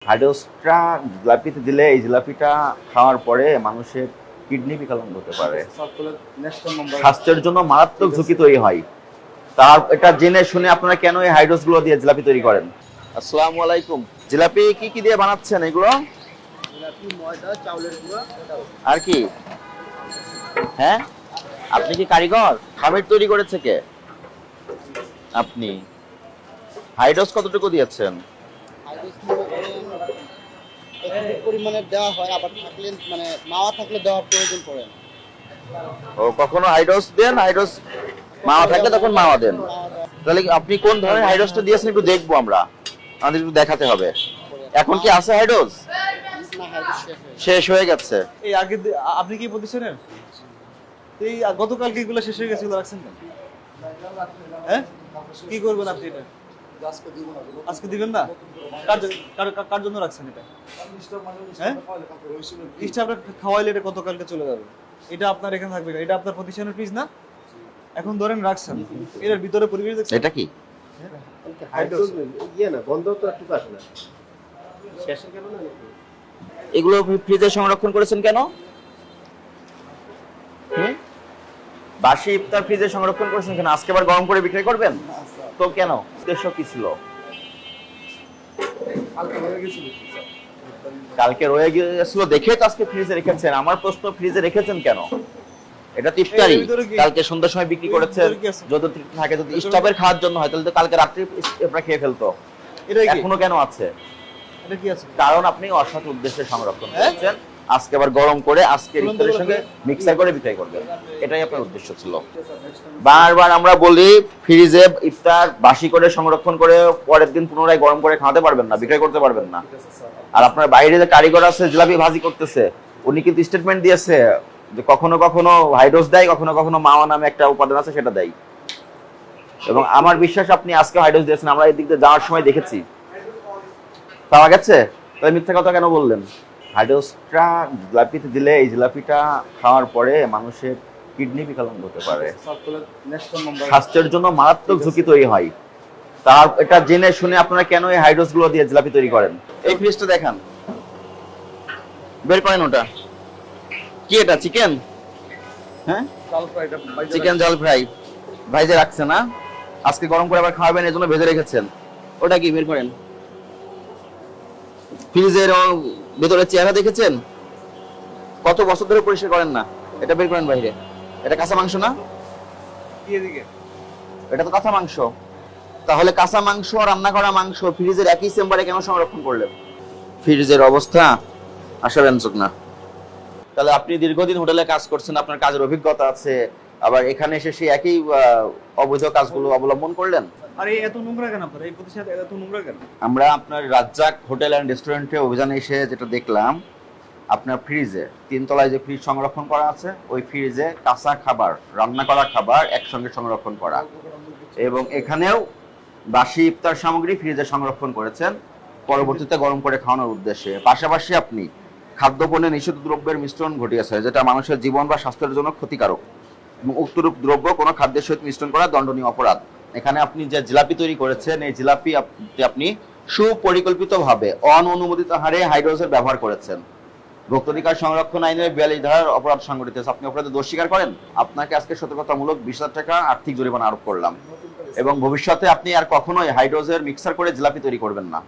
হাইড্রোসটা জিলাপিতে দিলে এই জিলাপিটা খাওয়ার পরে মানুষের কিডনি বিকলাঙ্গ হতে পারে, স্বাস্থ্যের জন্য মারাত্মক ঝুঁকি তৈরি হয়। তার এটা জেনে শুনে আপনারা কেন এই হাইড্রোস গুলো দিয়ে জিলাপি তৈরি করেন? আসসালামু আলাইকুম। জিলাপি কি কি দিয়ে বানাচ্ছেন এগুলো? জিলাপি, ময়দা, চাউলের গুঁড়া আর কি? হ্যাঁ, আপনি কি কারিগর? খামির তৈরি করেছে কে? আপনি। হাইড্রোস কতটুকু দিয়েছেন? একটু পরিমাণে দেওয়া হয়, আবার থাকলে মানে মাওয়া থাকলে দেওয়ার প্রয়োজন পড়ে না। ও কখনো হাইড্রোস দেন, হাইড্রোস মাওয়া থাকলে তখন মাওয়া দেন। তাহলে আপনি কোন ধরনের হাইড্রোসটা দিয়েছেন একটু দেখবো আমরা, আমাদের একটু দেখাতে হবে। এখন কি আছে হাইড্রোস? না, হাইড্রোস শেষ হয়ে গেছে। এই আগে আপনি কি প্রতিষ্ঠানের? এই গতকালকে এগুলো শেষ হয়ে গেছে, এগুলো রাখছেন কেন? হ্যাঁ, কি করবেন আপনি এটা? আজকে দিবেন না? কার জন্য রাখছেন এটা? হ্যাঁ, স্টাফরা খাওয়াইলে এটা গতকালকে চলে যাবে। এটা আপনার এখানে থাকবে না, এটা আপনার প্রতিষ্ঠানের ফ্রিজ না। এখন ধরেন রাখছেন, এর ভিতরে পরিবেশ দেখছেন। এটা কি? হাইড্রোস ইয়ে না, গন্ধ তো একটু আসে না। শেষে কেন না? এগুলো ফ্রিজে সংরক্ষণ করেছেন কেন? বাসি ইফতার ফ্রিজে সংরক্ষণ করেছেন কেন? আজকে আবার গরম করে বিক্রি করবেন তো কেন? উদ্দেশ্য কি ছিল? কালকে রয়ে গিয়েছিল দেখে তো আজকে ফ্রিজে রেখেছেন। আমার প্রশ্ন, ফ্রিজে রেখেছেন কেন? এটা তো ইফতারি, কালকে সন্ধ্যার সময় বিক্রি করেছেন। যদি থাকে, যদি স্টাফের খাওয়ার জন্য হয় তাহলে তো কালকে রাত্রি আপনারা খেয়ে ফেলতো। এখনো কেন আছে? এটা কি আছে? কারণ আপনি অসৎ উদ্দেশ্যে সংরক্ষণ করছেন। আজকে আবার গরম করে আজকে ইফতারের সঙ্গে মিক্সার করে বিক্রি করবেন, এটাই আপনার উদ্দেশ্য ছিল। বারবার আমরা বলি ফ্রিজে ইফতার বাসি করে সংরক্ষণ করে পরের দিন পুনরায় গরম করে খাওয়াতে পারবেন না, বিক্রি করতে পারবেন না। আর আপনার বাইরে যে কারিগর আছে জিলাপি ভাজি করতেছে, উনি কিন্তু স্টেটমেন্ট দিয়েছে যে কখনো কখনো হাইড্রোস দেয়, কখনো কখনো মাওয়া নামে একটা উপাদান আছে সেটা দেয়। এবং আমার বিশ্বাস আপনি আজকে হাইড্রোস দিয়েছেন, আমরা এই দিক দিয়ে যাওয়ার সময় দেখেছি, পাওয়া গেছে। তাহলে মিথ্যা কথা কেন বললেন? হাইড্রোসটা জিলাপিতে দিলে এই জিলাপিটা খাওয়ার পরে মানুষের কিডনি বিকলাঙ্গ হতে পারে, স্বাস্থ্যের জন্য মারাত্মক ঝুঁকি তৈরি হয়। তার এটা জেনে শুনে আপনারা কেন এই হাইড্রোস গুলো দিয়ে জিলাপি তৈরি করেন? এই ফ্রিজটা দেখান, বের করেন ওটা। কি এটা? চিকেন? হ্যাঁ, চিকেন জাল ফ্রাই ভাইজে রাখছে না, আজকে গরম করে আবার খাওয়াবেন এজন্য ভেজে রেখেছেন। ওটা কি? বের করেন। ফ্রিজের ভেতরে চেহারা দেখেছেন? কত বছর ধরে পরিষ্কার করেন না। এটা বের করেন বাইরে। এটা কাঁচা মাংস না? এটা তো কাঁচা মাংস। তাহলে কাঁচা মাংস, রান্না করা মাংস ফ্রিজের একই চেম্বারে কেন সংরক্ষণ করলেন? ফ্রিজের অবস্থা আশাব্যঞ্জক না। তাহলে আপনি দীর্ঘদিন হোটেলে কাজ করছেন, আপনার কাজের অভিজ্ঞতা আছে, আবার এখানে এসে সেই একই অবৈধ কাজগুলো অবলম্বন করলেন। আরে এত নোংরা কেন আপনার এই প্রতিষ্ঠান? এত নোংরা কেন? আমরা আপনার রাজ্জাক হোটেল অ্যান্ড রেস্টুরেন্টে অভিযানে এসে যেটা দেখলাম, আপনার ফ্রিজে 3 তলায় যে ফ্রিজ সংরক্ষণ করা আছে, ওই ফ্রিজে কাঁচা খাবার, রান্না করা খাবার একসঙ্গে সংরক্ষণ করা, এবং এখানেও বাসি ইফতার সামগ্রী ফ্রিজে সংরক্ষণ করেছেন পরবর্তীতে গরম করে খাওয়ানোর উদ্দেশ্যে। পাশাপাশি আপনি খাদ্যপণ্যে নিষিদ্ধ দ্রব্যের মিশ্রণ ঘটিয়েছে, যেটা মানুষের জীবন বা স্বাস্থ্যের জন্য ক্ষতিকারক, এবং উক্তরূপ দ্রব্য কোনো খাদ্যের সহিত মিশ্রণ করা দণ্ডনীয় অপরাধ। এখানে আপনি যে জিলাপি তৈরি করেছেন, এই জিলাপি আপনি সুপরিকল্পিতভাবে অননুমোদিত হারে হাইড্রোজের ব্যবহার করেছেন। ভোক্তাধিকার সংরক্ষণ আইনের 42 ধারার অপরাধ সংগঠিত হয়েছে। আপনি অপরাধে দোষ স্বীকার করেন। আপনাকে আজকে সতর্কতামূলক 20,000 টাকা আর্থিক জরিমানা আরোপ করলাম, এবং ভবিষ্যতে আপনি আর কখনোই হাইড্রোজের মিক্সার করে জিলাপি তৈরি করবেন না।